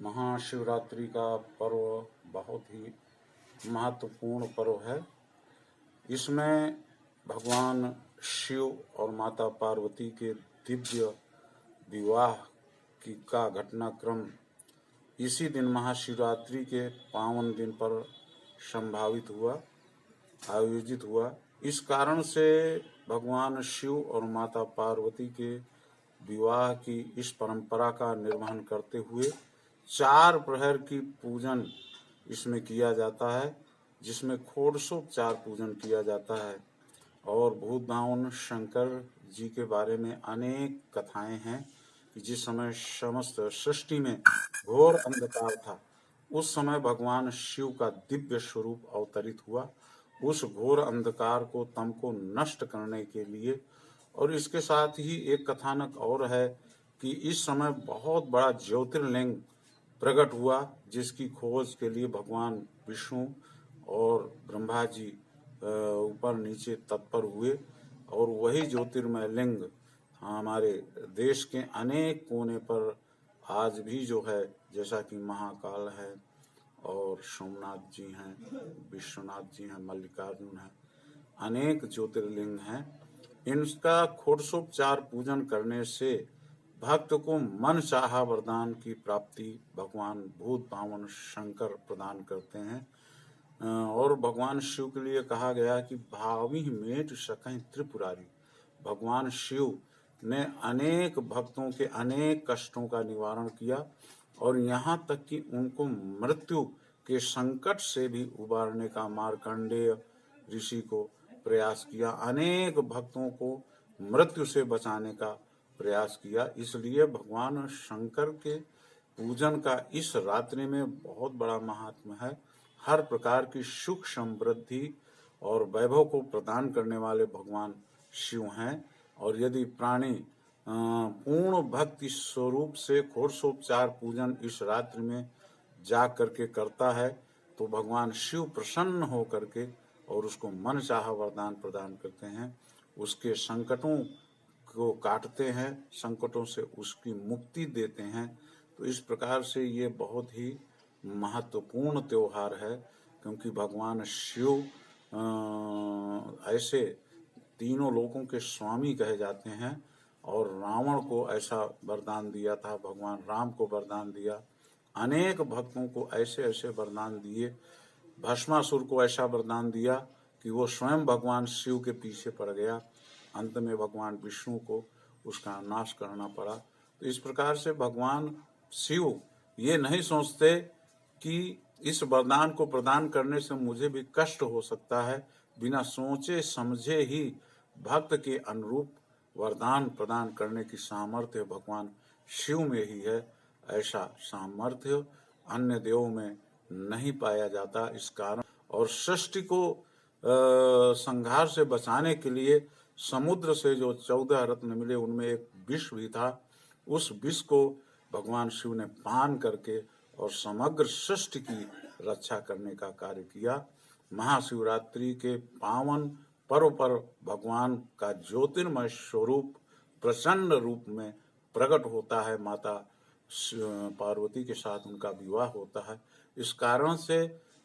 महाशिवरात्रि का पर्व बहुत ही महत्वपूर्ण पर्व है। इसमें भगवान शिव और माता पार्वती के दिव्य विवाह का घटनाक्रम इसी दिन महाशिवरात्रि के पावन दिन पर आयोजित हुआ। इस कारण से भगवान शिव और माता पार्वती के विवाह की इस परंपरा का निर्वहन करते हुए 4 प्रहर की पूजन इसमें किया जाता है, जिसमें षोडशोपचार पूजन किया जाता है। और भूत भावन शंकर जी के बारे में अनेक कथाएं हैं कि जिस समय समस्त सृष्टि में घोर अंधकार था, उस समय भगवान शिव का दिव्य स्वरूप अवतरित हुआ उस घोर अंधकार को तम को नष्ट करने के लिए। और इसके साथ ही एक कथानक और है कि इस समय बहुत बड़ा ज्योतिर्लिंग प्रकट हुआ, जिसकी खोज के लिए भगवान विष्णु और ब्रह्मा जी ऊपर नीचे तत्पर हुए। और वही ज्योतिर्मय लिंग हमारे देश के अनेक कोने पर आज भी जो है, जैसा कि महाकाल है और सोमनाथ जी हैं, विश्वनाथ जी हैं, मल्लिकार्जुन हैं, अनेक ज्योतिर्लिंग हैं। इनका षोडशोपचार पूजन करने से भक्त को मन चाहा वरदान की प्राप्ति भगवान भूत भावन शंकर प्रदान करते हैं। और भगवान शिव के लिए कहा गया कि भावी मेट सकहि त्रिपुरारी। भगवान शिव ने अनेक भक्तों के अनेक कष्टों का निवारण किया और यहाँ तक कि उनको मृत्यु के संकट से भी उबारने का मार्कंडेय ऋषि को प्रयास किया, अनेक भक्तों को मृत्यु से बचाने का प्रयास किया। इसलिए भगवान शंकर के पूजन का इस रात्रि में बहुत बड़ा महात्म्य है। हर प्रकार की सुख समृद्धि और वैभव को प्रदान करने वाले भगवान शिव हैं। और यदि प्राणी पूर्ण भक्ति स्वरूप से षोडशोपचार पूजन इस रात्रि में जा करके करता है, तो भगवान शिव प्रसन्न हो करके और उसको मन चाहा वरदान प्रदान करते हैं, उसके संकटों को काटते हैं, संकटों से उसकी मुक्ति देते हैं। तो इस प्रकार से ये बहुत ही महत्वपूर्ण त्योहार है, क्योंकि भगवान शिव ऐसे तीनों लोकों के स्वामी कहे जाते हैं। और रावण को ऐसा वरदान दिया था, भगवान राम को वरदान दिया, अनेक भक्तों को ऐसे ऐसे वरदान दिए। भस्मासुर को ऐसा वरदान दिया कि वो स्वयं भगवान शिव के पीछे पड़ गया। अंत में भगवान विष्णु को उसका नाश करना पड़ा। तो इस प्रकार से भगवान शिव ये नहीं सोचते कि इस वरदान को प्रदान करने से मुझे भी कष्ट हो सकता है। बिना सोचे समझे ही भक्त के अनुरूप वरदान प्रदान करने की सामर्थ्य भगवान शिव में ही है। ऐसा सामर्थ्य अन्य देवों में नहीं पाया जाता। इस कारण और सृष्टि को संहार से बचाने के लिए समुद्र से जो 14 रत्न मिले, उनमें एक विष भी था। उस विष को भगवान शिव ने पान करके और समग्र सृष्टि की रक्षा करने का कार्य किया। महाशिवरात्रि के पावन पर्व पर भगवान का ज्योतिर्मय स्वरूप प्रचंड रूप में प्रकट होता है। माता पार्वती के साथ उनका विवाह होता है। इस कारण से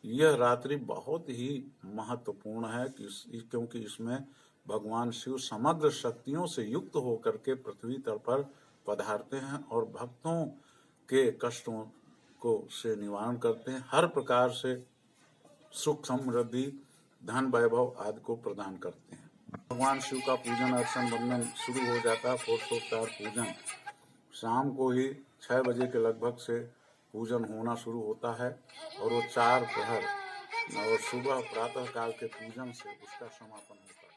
यह रात्रि बहुत ही महत्वपूर्ण है क्योंकि इसमें भगवान शिव समग्र शक्तियों से युक्त होकर के पृथ्वी तल पर पधारते हैं और भक्तों के कष्टों को से निवारण करते हैं। हर प्रकार से सुख समृद्धि धन वैभव आदि को प्रदान करते हैं। भगवान शिव का पूजन अर्चन वंदन शुरू हो जाता है। षोडशोपचार पूजन शाम को ही 6 बजे के लगभग से पूजन होना शुरू होता है और वो 4 प्रहर और सुबह प्रातः काल के पूजन से उसका समापन होता है।